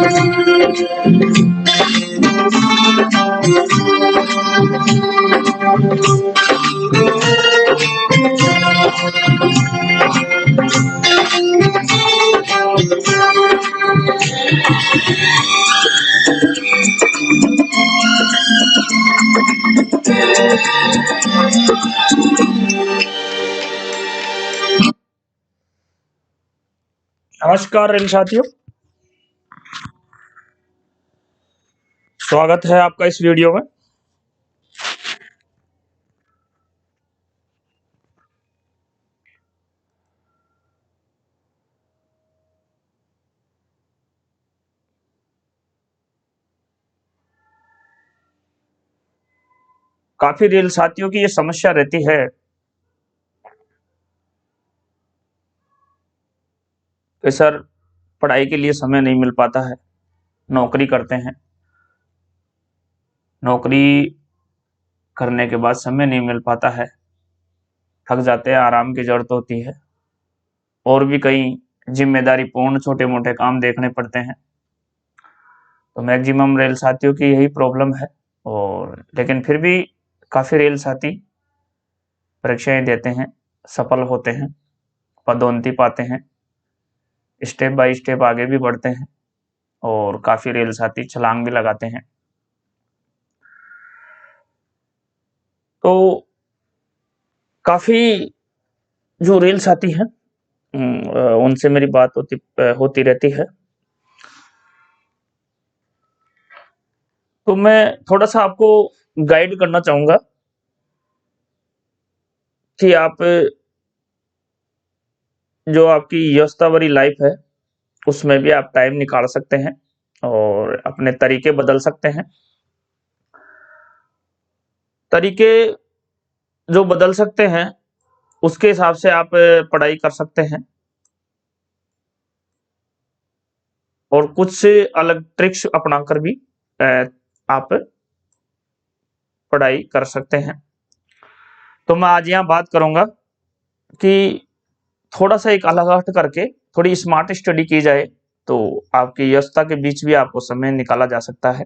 नमस्कार रेल साथियों, स्वागत है आपका इस वीडियो में। काफी रेल साथियों की ये समस्या रहती है कि सर पढ़ाई के लिए समय नहीं मिल पाता है, नौकरी करते हैं, नौकरी करने के बाद समय नहीं मिल पाता है, थक जाते हैं, आराम की जरूरत होती है और भी कई जिम्मेदारी पूर्ण छोटे मोटे काम देखने पड़ते हैं। तो मैक्सिमम रेल साथियों की यही प्रॉब्लम है। और लेकिन फिर भी काफी रेल साथी परीक्षाएं देते हैं, सफल होते हैं, पदोन्नति पाते हैं, स्टेप बाय स्टेप आगे भी बढ़ते हैं और काफी रेल साथी छलांग भी लगाते हैं। तो काफी जो रेल साथी हैं उनसे मेरी बात होती रहती है। तो मैं थोड़ा सा आपको गाइड करना चाहूंगा कि आप जो आपकी व्यस्तता भरी लाइफ है उसमें भी आप टाइम निकाल सकते हैं और अपने तरीके बदल सकते हैं। तरीके जो बदल सकते हैं उसके हिसाब से आप पढ़ाई कर सकते हैं और कुछ से अलग ट्रिक्स अपनाकर भी आप पढ़ाई कर सकते हैं। तो मैं आज यहाँ बात करूंगा कि थोड़ा सा एक अलग हट करके थोड़ी स्मार्ट स्टडी की जाए तो आपकी व्यस्तता के बीच भी आपको समय निकाला जा सकता है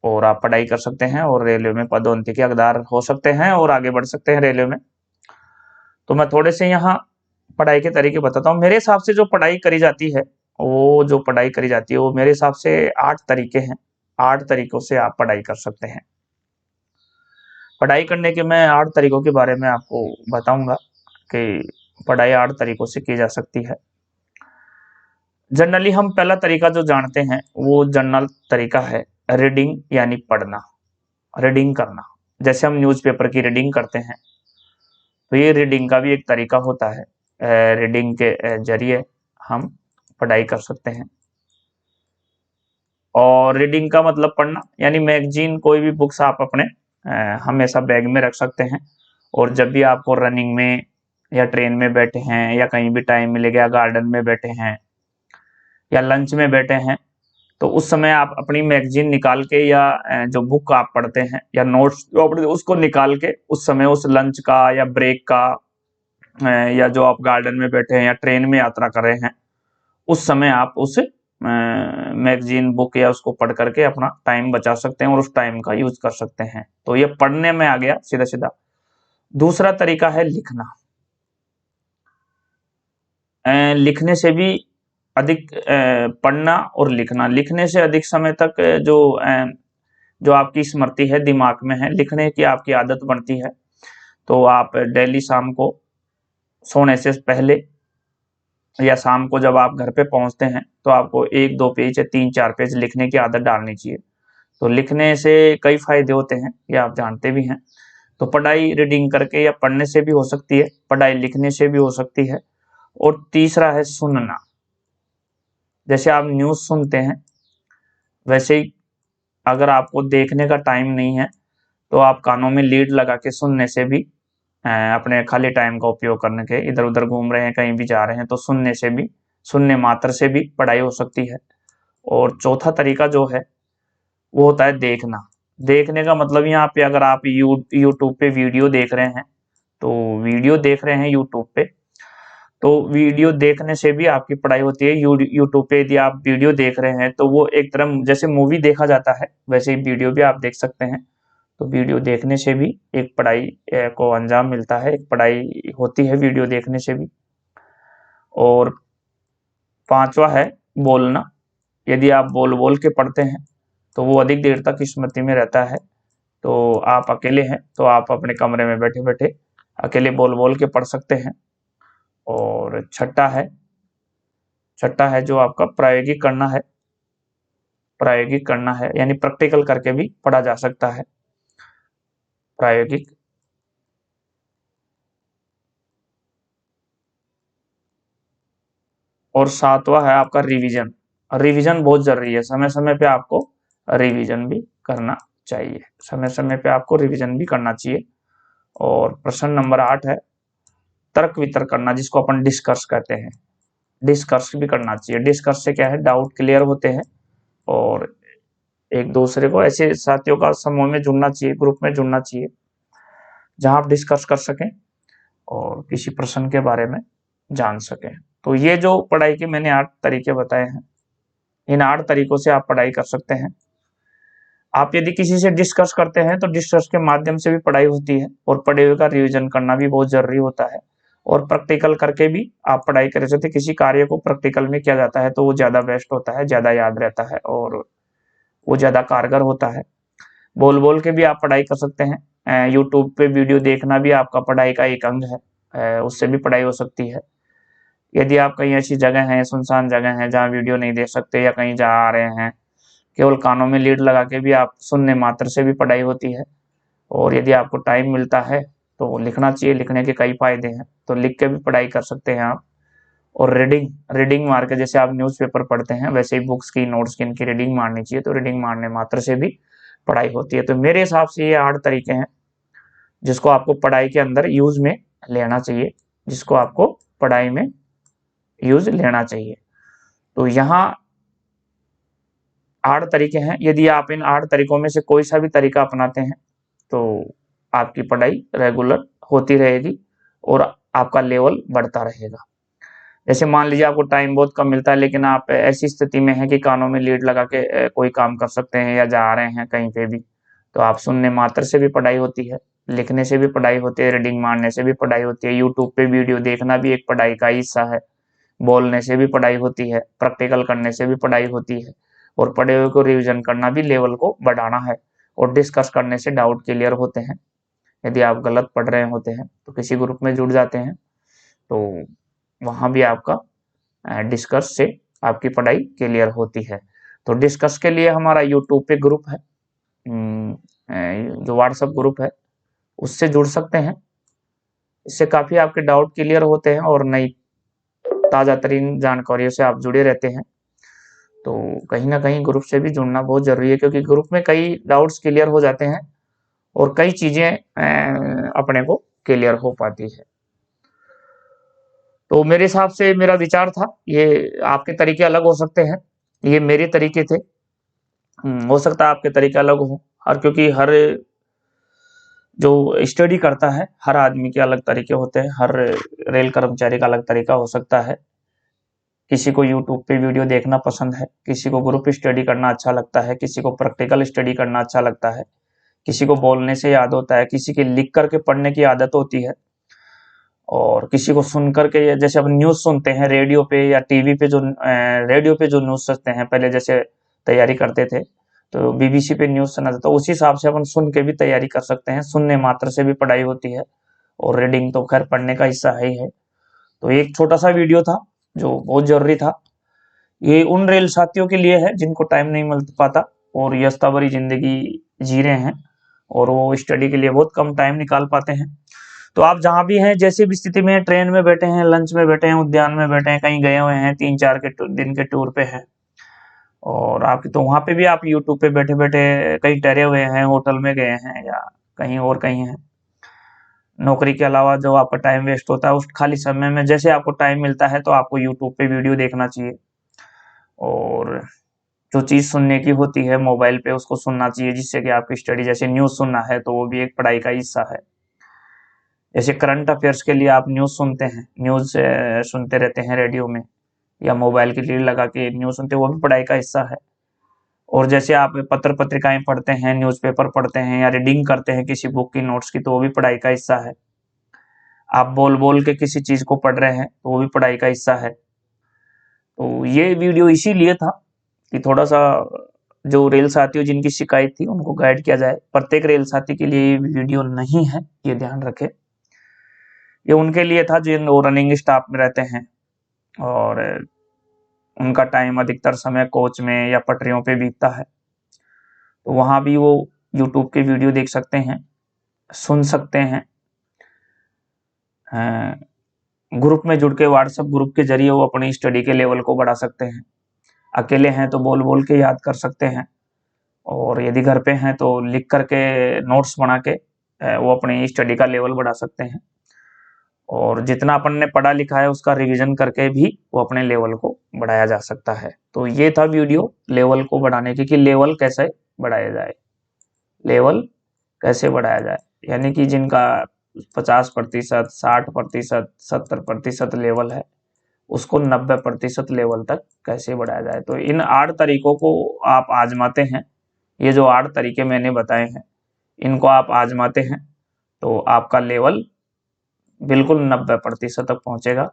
और आप पढ़ाई कर सकते हैं और रेलवे में पदोन्नति के हकदार हो सकते हैं और आगे बढ़ सकते हैं रेलवे में। तो मैं थोड़े से यहाँ पढ़ाई के तरीके बताता हूँ। मेरे हिसाब से जो पढ़ाई करी जाती है वो मेरे हिसाब से 8 तरीके हैं। 8 तरीकों से आप पढ़ाई कर सकते हैं। पढ़ाई करने के मैं 8 तरीकों के बारे में आपको बताऊंगा कि पढ़ाई 8 तरीकों से की जा सकती है। जनरली हम पहला तरीका जो जानते हैं वो जनरल तरीका है रीडिंग, यानी पढ़ना, रीडिंग करना। जैसे हम न्यूज़पेपर की रीडिंग करते हैं तो ये रीडिंग का भी एक तरीका होता है। रीडिंग के जरिए हम पढ़ाई कर सकते हैं। और रीडिंग का मतलब पढ़ना, यानी मैगजीन, कोई भी बुक्स आप अपने हमेशा बैग में रख सकते हैं और जब भी आपको रनिंग में या ट्रेन में बैठे हैं या कहीं भी टाइम मिलेगा, गार्डन में बैठे हैं या लंच में बैठे हैं, तो उस समय आप अपनी मैगजीन निकाल के या जो बुक आप पढ़ते हैं या नोट्स जो पढ़ते हैं उसको निकाल के उस समय उस लंच का या ब्रेक का या जो आप गार्डन में बैठे हैं या ट्रेन में यात्रा कर रहे हैं उस समय आप उस मैगजीन बुक या उसको पढ़ करके अपना टाइम बचा सकते हैं और उस टाइम का यूज कर सकते हैं। तो ये पढ़ने में आ गया सीधा सीधा। दूसरा तरीका है लिखना। लिखने से भी अधिक पढ़ना और लिखना, लिखने से अधिक समय तक जो आपकी स्मृति है दिमाग में है, लिखने की आपकी आदत बनती है। तो आप डेली शाम को सोने से पहले या शाम को जब आप घर पे पहुंचते हैं तो आपको 1-2 पेज या 3-4 पेज लिखने की आदत डालनी चाहिए। तो लिखने से कई फायदे होते हैं, ये आप जानते भी हैं। तो पढ़ाई रीडिंग करके या पढ़ने से भी हो सकती है, पढ़ाई लिखने से भी हो सकती है। और तीसरा है सुनना। जैसे आप न्यूज़ सुनते हैं वैसे ही अगर आपको देखने का टाइम नहीं है तो आप कानों में लीड लगा के सुनने से भी अपने खाली टाइम का उपयोग करने के, इधर उधर घूम रहे हैं, कहीं भी जा रहे हैं तो सुनने से भी, सुनने मात्र से भी पढ़ाई हो सकती है। और चौथा तरीका जो है वो होता है देखना। देखने का मतलब यहाँ पे अगर आप यूट्यूब पे वीडियो देख रहे हैं तो वीडियो देख रहे हैं यूट्यूब पे तो वीडियो देखने से भी आपकी पढ़ाई होती है। यूट्यूब पे यदि आप वीडियो देख रहे हैं तो वो एक तरह जैसे मूवी देखा जाता है वैसे ही वीडियो भी आप देख सकते हैं। तो वीडियो देखने से भी एक पढ़ाई को अंजाम मिलता है, एक पढ़ाई होती है वीडियो देखने से भी। और पांचवा है बोलना। यदि आप बोल बोल के पढ़ते हैं तो वो अधिक देर तक स्मृति में रहता है। तो आप अकेले हैं तो आप अपने कमरे में बैठे बैठे अकेले बोल बोल के पढ़ सकते हैं। और छठा है जो आपका प्रायोगिक करना है यानी प्रैक्टिकल करके भी पढ़ा जा सकता है, प्रायोगिक। और सातवां है आपका रिवीजन। रिवीजन बहुत जरूरी है, समय समय पे आपको रिवीजन भी करना चाहिए, समय समय पे आपको रिवीजन भी करना चाहिए। और प्रश्न नंबर 8 है तर्क वितर्क करना, जिसको अपन डिस्कस कहते हैं। डिस्कस भी करना चाहिए। डिस्कस से क्या है, डाउट क्लियर होते हैं और एक दूसरे को ऐसे साथियों का समूह में जुड़ना चाहिए, ग्रुप में जुड़ना चाहिए जहां आप डिस्कस कर सकें और किसी प्रश्न के बारे में जान सकें। तो ये जो पढ़ाई के मैंने 8 तरीके बताए हैं, इन 8 तरीकों से आप पढ़ाई कर सकते हैं। आप यदि किसी से डिस्कस करते हैं तो डिस्कस के माध्यम से भी पढ़ाई होती है और पढ़े हुए का रिवीजन करना भी बहुत जरूरी होता है। और प्रैक्टिकल करके भी आप पढ़ाई कर सकते हैं। किसी कार्य को प्रैक्टिकल में किया जाता है तो वो ज्यादा बेस्ट होता है, ज्यादा याद रहता है और वो ज्यादा कारगर होता है। बोल बोल के भी आप पढ़ाई कर सकते हैं। यूट्यूब पे वीडियो देखना भी आपका पढ़ाई का एक अंग है, उससे भी पढ़ाई हो सकती है। यदि आप कहीं ऐसी जगह है, सुनसान जगह है जहाँ वीडियो नहीं देख सकते या कहीं जा आ रहे हैं, केवल कानों में लीड लगा के भी आप सुनने मात्र से भी पढ़ाई होती है। और यदि आपको टाइम मिलता है तो लिखना चाहिए, लिखने के कई फायदे हैं, तो लिख के भी पढ़ाई कर सकते हैं आप। और रीडिंग रीडिंग मार के, जैसे आप न्यूज़पेपर पढ़ते हैं वैसे ही बुक्स की, नोट्स की, इनकी रीडिंग मारनी चाहिए। तो रीडिंग मारने मात्र से भी पढ़ाई होती है। तो मेरे हिसाब से ये 8 तरीके हैं जिसको आपको पढ़ाई के अंदर यूज में लेना चाहिए, जिसको आपको पढ़ाई में यूज लेना चाहिए। तो यहाँ 8 तरीके हैं। यदि आप इन 8 तरीकों में से कोई सा भी तरीका अपनाते हैं तो आपकी पढ़ाई रेगुलर होती रहेगी और आपका लेवल बढ़ता रहेगा। जैसे मान लीजिए आपको टाइम बहुत कम मिलता है लेकिन आप ऐसी स्थिति में हैं कि कानों में लीड लगा के कोई काम कर सकते हैं या जा रहे हैं कहीं पे भी, तो आप सुनने मात्र से भी पढ़ाई होती है, लिखने से भी पढ़ाई होती है, रीडिंग मारने से भी पढ़ाई होती है, यूट्यूब पे वीडियो देखना भी एक पढ़ाई का हिस्सा है, बोलने से भी पढ़ाई होती है, प्रैक्टिकल करने से भी पढ़ाई होती है और पढ़े हुए को रिविजन करना भी लेवल को बढ़ाना है। और डिस्कस करने से डाउट क्लियर होते हैं। यदि आप गलत पढ़ रहे होते हैं तो किसी ग्रुप में जुड़ जाते हैं तो वहां भी आपका डिस्कस से आपकी पढ़ाई क्लियर होती है। तो डिस्कस के लिए हमारा यूट्यूब पे ग्रुप है, जो व्हाट्सएप ग्रुप है उससे जुड़ सकते हैं। इससे काफी आपके डाउट क्लियर होते हैं और नई ताजा तरीन जानकारियों से आप जुड़े रहते हैं। तो कहीं ना कहीं ग्रुप से भी जुड़ना बहुत जरूरी है क्योंकि ग्रुप में कई डाउट्स क्लियर हो जाते हैं और कई चीजें अपने को क्लियर हो पाती है। तो मेरे हिसाब से मेरा विचार था ये, आपके तरीके अलग हो सकते हैं, ये मेरे तरीके थे। हो सकता है आपके तरीके अलग हो, हर क्योंकि हर जो स्टडी करता है हर आदमी के अलग तरीके होते हैं, हर रेल कर्मचारी का अलग तरीका हो सकता है। किसी को यूट्यूब पे वीडियो देखना पसंद है, किसी को ग्रुप स्टडी करना अच्छा लगता है, किसी को प्रैक्टिकल स्टडी करना अच्छा लगता है, किसी को बोलने से याद होता है, किसी की लिख करके पढ़ने की आदत होती है और किसी को सुन करके, जैसे अब न्यूज सुनते हैं रेडियो पे या टीवी पे, जो रेडियो पे जो न्यूज सुनते हैं, पहले जैसे तैयारी करते थे तो बीबीसी पे न्यूज सुना था, तो उसी हिसाब से अपन सुन के भी तैयारी कर सकते हैं। सुनने मात्र से भी पढ़ाई होती है और रीडिंग तो खैर पढ़ने का हिस्सा है ही है। तो एक छोटा सा वीडियो था जो बहुत जरूरी था। ये उन रेल साथियों के लिए है जिनको टाइम नहीं मिल पाता और व्यस्तता भरी जिंदगी जी रहे हैं और वो स्टडी के लिए बहुत कम टाइम निकाल पाते हैं। तो आप जहां भी हैं, जैसे भी स्थिति में, ट्रेन में बैठे हैं, लंच में बैठे हैं, उद्यान में बैठे हैं, कहीं गए हुए हैं, 3-4 के दिन के टूर पे हैं और आप तो वहां पे भी आप यूट्यूब पे बैठे बैठे कहीं ठहरे हुए हैं, होटल में गए हैं या कहीं और कहीं हैं, नौकरी के अलावा जो आपका टाइम वेस्ट होता है उस खाली समय में जैसे आपको टाइम मिलता है तो आपको यूट्यूब पे वीडियो देखना चाहिए और जो चीज सुनने की होती है मोबाइल पे उसको सुनना चाहिए, जिससे कि आपकी स्टडी, जैसे न्यूज सुनना है तो वो भी एक पढ़ाई का हिस्सा है। जैसे करंट अफेयर्स के लिए आप न्यूज़ सुनते हैं, न्यूज़ सुनते रहते हैं रेडियो में या मोबाइल की लीड लगा के न्यूज़ सुनते हैं, वो भी पढ़ाई का हिस्सा है। और जैसे आप पत्र पत्रिकाएं पढ़ते हैं, न्यूज़पेपर पढ़ते हैं या रीडिंग करते हैं किसी बुक की, नोट्स की, तो वो भी पढ़ाई का हिस्सा है। आप बोल बोल के किसी चीज़ को पढ़ रहे हैं तो वो भी पढ़ाई का हिस्सा है। तो ये वीडियो इसीलिए था कि थोड़ा सा जो रेल साथियों जिनकी शिकायत थी उनको गाइड किया जाए। प्रत्येक रेल साथी के लिए ये वीडियो नहीं है, ये ध्यान रखें। ये उनके लिए था जो रनिंग स्टाफ में रहते हैं और उनका टाइम अधिकतर समय कोच में या पटरियों पे बीतता है, तो वहाँ भी वो यूट्यूब के वीडियो देख सकते हैं, सुन सकते हैं। ग्रुप में जुड़ के व्हाट्सएप ग्रुप के जरिए वो अपनी स्टडी के लेवल को बढ़ा सकते हैं। अकेले हैं तो बोल बोल के याद कर सकते हैं, और यदि घर पे हैं तो लिख करके नोट्स बना के वो अपनी स्टडी का लेवल बढ़ा सकते हैं। और जितना अपन ने पढ़ा लिखा है उसका रिवीजन करके भी वो अपने लेवल को बढ़ाया जा सकता है। तो ये था वीडियो लेवल को बढ़ाने की, कि लेवल कैसे बढ़ाया जाए, लेवल कैसे बढ़ाया जाए, यानी कि जिनका 50%, 60%, 70% लेवल है, उसको 90% लेवल तक कैसे बढ़ाया जाए। तो इन 8 तरीकों को आप आजमाते हैं, ये जो 8 तरीके मैंने बताए हैं, इनको आप आजमाते हैं तो आपका लेवल बिल्कुल 90% तक पहुंचेगा।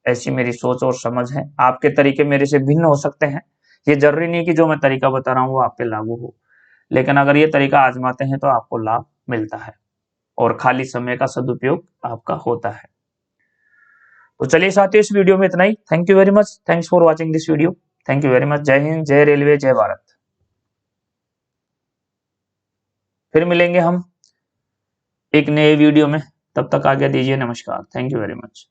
ऐसी मेरी सोच और समझ है। आपके तरीके मेरे से भिन्न हो सकते हैं, ये जरूरी नहीं कि जो मैं तरीका बता रहा हूँ वो आप पे लागू हो, लेकिन अगर ये तरीका आजमाते हैं तो आपको लाभ मिलता है और खाली समय का सदुपयोग आपका होता है। तो चलिए साथियों, इस वीडियो में इतना ही। Thank you very much, thanks for watching this video. Thank you very much. Jai Hind, जय रेलवे, जय भारत। फिर मिलेंगे हम एक नए वीडियो में, तब तक आज्ञा दीजिए। नमस्कार, थैंक यू वेरी मच।